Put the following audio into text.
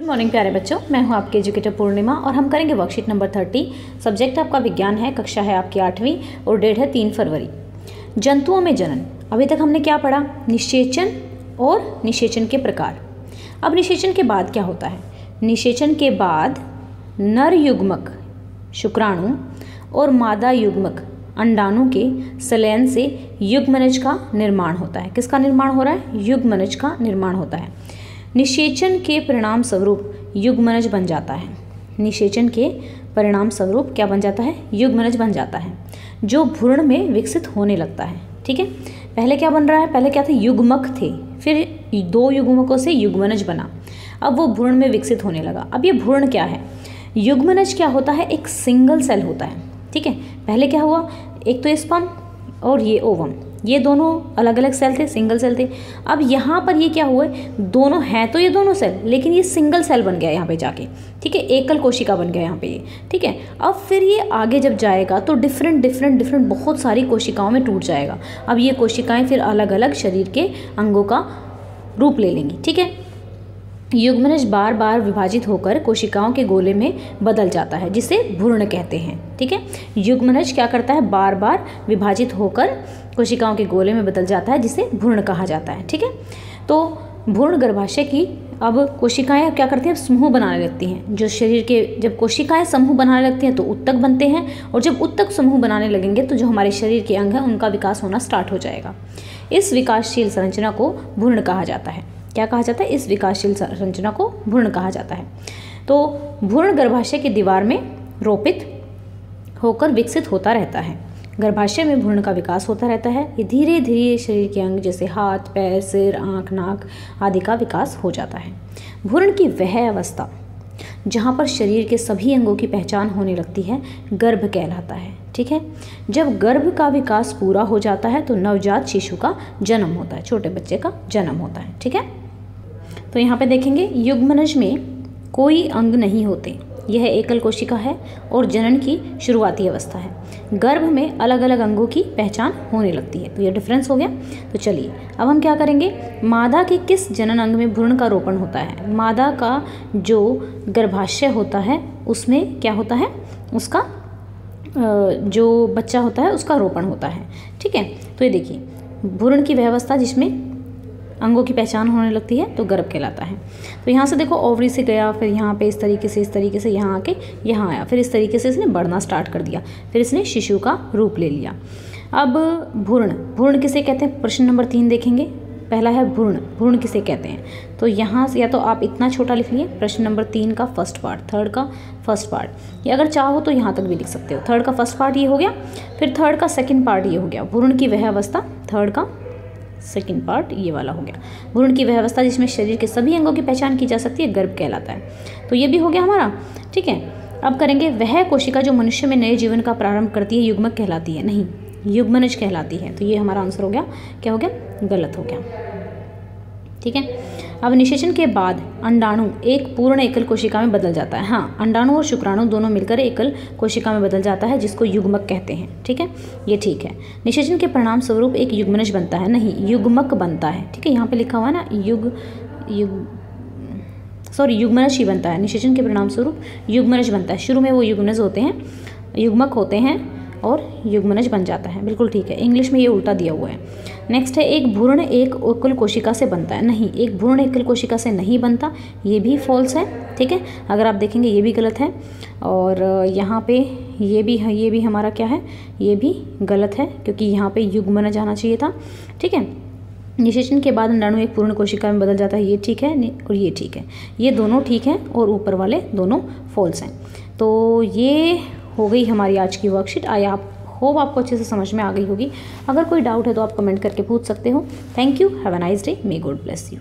Good morning प्यारे बच्चों, मैं हूं आपकी एजुकेटर पूर्णिमा और हम करेंगे वर्कशीट नंबर 30। सब्जेक्ट आपका विज्ञान है, कक्षा है आपकी 8वीं और डेट है 3 फरवरी। जंतुओं में जनन। अभी तक हमने क्या पढ़ा? निषेचन और निषेचन के प्रकार। अब निषेचन के बाद क्या होता है? निषेचन के बाद नर युग्मक शुक्राणु और मादा युग्मक अंडाणु के संलयन से युग्मनज का निर्माण होता है। किसका निर्माण हो रहा है? युग्मनज का निर्माण होता है। निषेचन के परिणाम स्वरूप युग्मनज बन जाता है। निषेचन के परिणाम स्वरूप क्या बन जाता है? युग्मनज बन जाता है, जो भ्रूण में विकसित होने लगता है। ठीक है, पहले क्या बन रहा है? पहले क्या थे? युग्मक थे, फिर 2 युग्मकों से युग्मनज बना, अब वो भ्रूण में विकसित होने लगा। अब ये भ्रूण क्या है? युग्मनज क्या होता है? एक सिंगल सेल होता है। ठीक है, पहले क्या हुआ? एक तो स्पर्म और ये ओवम, ये दोनों अलग अलग सेल थे, सिंगल सेल थे। अब यहाँ पर ये क्या हुआ? दोनों हैं तो ये दोनों सेल, लेकिन ये सिंगल सेल बन गया यहाँ पे जाके। ठीक है, एकल कोशिका बन गया यहाँ पे ये। ठीक है, अब फिर ये आगे जब जाएगा तो डिफरेंट बहुत सारी कोशिकाओं में टूट जाएगा। अब ये कोशिकाएं फिर अलग अलग शरीर के अंगों का रूप ले लेंगी। ठीक है, युग्मनज बार बार विभाजित होकर कोशिकाओं के गोले में बदल जाता है, जिसे भ्रूण कहते हैं। ठीक है, युग्मनज क्या करता है? बार बार विभाजित होकर कोशिकाओं के गोले में बदल जाता है, जिसे भ्रूण कहा जाता है। ठीक है, तो भ्रूण गर्भाशय की अब कोशिकाएं क्या करती हैं? समूह बनाने लगती हैं। जो शरीर के जब कोशिकाएं समूह बनाने लगती हैं तो उत्तक बनते हैं, और जब उत्तक समूह बनाने लगेंगे तो जो हमारे शरीर के अंग हैं उनका विकास होना स्टार्ट हो जाएगा। इस विकासशील संरचना को भ्रूण कहा जाता है। क्या कहा जाता है? इस विकासशील संरचना को भ्रूण कहा जाता है। तो भ्रूण गर्भाशय की दीवार में रोपित होकर विकसित होता रहता है। गर्भाशय में भ्रूण का विकास होता रहता है। ये धीरे धीरे शरीर के अंग जैसे हाथ, पैर, सिर, आँख, नाक आदि का विकास हो जाता है। भ्रूण की वह अवस्था जहाँ पर शरीर के सभी अंगों की पहचान होने लगती है, गर्भ कहलाता है। ठीक है, जब गर्भ का विकास पूरा हो जाता है तो नवजात शिशु का जन्म होता है, छोटे बच्चे का जन्म होता है। ठीक है, तो यहाँ पे देखेंगे युग्मनज में कोई अंग नहीं होते, यह एकल कोशिका है और जनन की शुरुआती अवस्था है। गर्भ में अलग अलग अंगों की पहचान होने लगती है, तो ये डिफरेंस हो गया। तो चलिए अब हम क्या करेंगे? मादा के किस जनन अंग में भ्रूण का रोपण होता है? मादा का जो गर्भाशय होता है उसमें क्या होता है? उसका जो बच्चा होता है उसका रोपण होता है। ठीक है, तो ये देखिए भ्रूण की वह अवस्था जिसमें अंगों की पहचान होने लगती है तो गर्भ कहलाता है। तो यहाँ से देखो ओवरी से गया, फिर यहाँ पे इस तरीके से यहाँ आके यहाँ आया, फिर इस तरीके से इसने बढ़ना स्टार्ट कर दिया, फिर इसने शिशु का रूप ले लिया। अब भ्रूण किसे कहते हैं? प्रश्न नंबर 3 देखेंगे। पहला है भ्रूण किसे कहते हैं? तो यहाँ से या तो आप इतना छोटा लिख लिए, प्रश्न नंबर 3 का फर्स्ट पार्ट, थर्ड का फर्स्ट पार्ट, या अगर चाहो तो यहाँ तक भी लिख सकते हो। थर्ड का फर्स्ट पार्ट ये हो गया, फिर थर्ड का सेकंड पार्ट ये हो गया। भ्रूण की वह अवस्था, थर्ड का सेकंड पार्ट ये वाला हो गया। भ्रूण की वह अवस्था जिसमें शरीर के सभी अंगों की पहचान की जा सकती है, गर्भ कहलाता है। तो ये भी हो गया हमारा। ठीक है, अब करेंगे वह कोशिका जो मनुष्य में नए जीवन का प्रारंभ करती है, युग्मक कहलाती है? नहीं, युग्मनज कहलाती है। तो ये हमारा आंसर हो गया। क्या हो गया? गलत हो गया। ठीक है, अब निषेचन के बाद अंडाणु एक पूर्ण एकल कोशिका में बदल जाता है। हाँ, अंडाणु और शुक्राणु दोनों मिलकर एकल कोशिका में बदल जाता है, जिसको युग्मक कहते हैं। ठीक है, ये ठीक है। निषेचन के परिणाम स्वरूप एक युग्मनज बनता है? नहीं, युग्मक बनता है। ठीक है, यहाँ पे लिखा हुआ है ना युग्मनज ही बनता है। निषेचन के परिणाम स्वरूप युग्मनज बनता है। शुरू में वो युग्मनज होते हैं, युग्मक होते हैं और युग्मनज बन जाता है। बिल्कुल ठीक है, इंग्लिश में ये उल्टा दिया हुआ है। नेक्स्ट है एक भ्रूण एक एकल कोशिका से बनता है? नहीं, एक भ्रूण एकल कोशिका से नहीं बनता, ये भी फॉल्स है। ठीक है, अगर आप देखेंगे ये भी गलत है, और यहाँ पे ये भी है, ये भी हमारा क्या है? ये भी गलत है, क्योंकि यहाँ पे युग्मनज आना चाहिए था। ठीक है, निषेचन के बाद अंडाणु एक पूर्ण कोशिका में बदल जाता है, ये ठीक है और ये ठीक है। ये दोनों ठीक हैं और ऊपर वाले दोनों फॉल्स हैं। तो ये हो गई हमारी आज की वर्कशीट। होप आपको अच्छे से समझ में आ गई होगी। अगर कोई डाउट है तो आप कमेंट करके पूछ सकते हो। Thank you, have a nice day, may God bless you.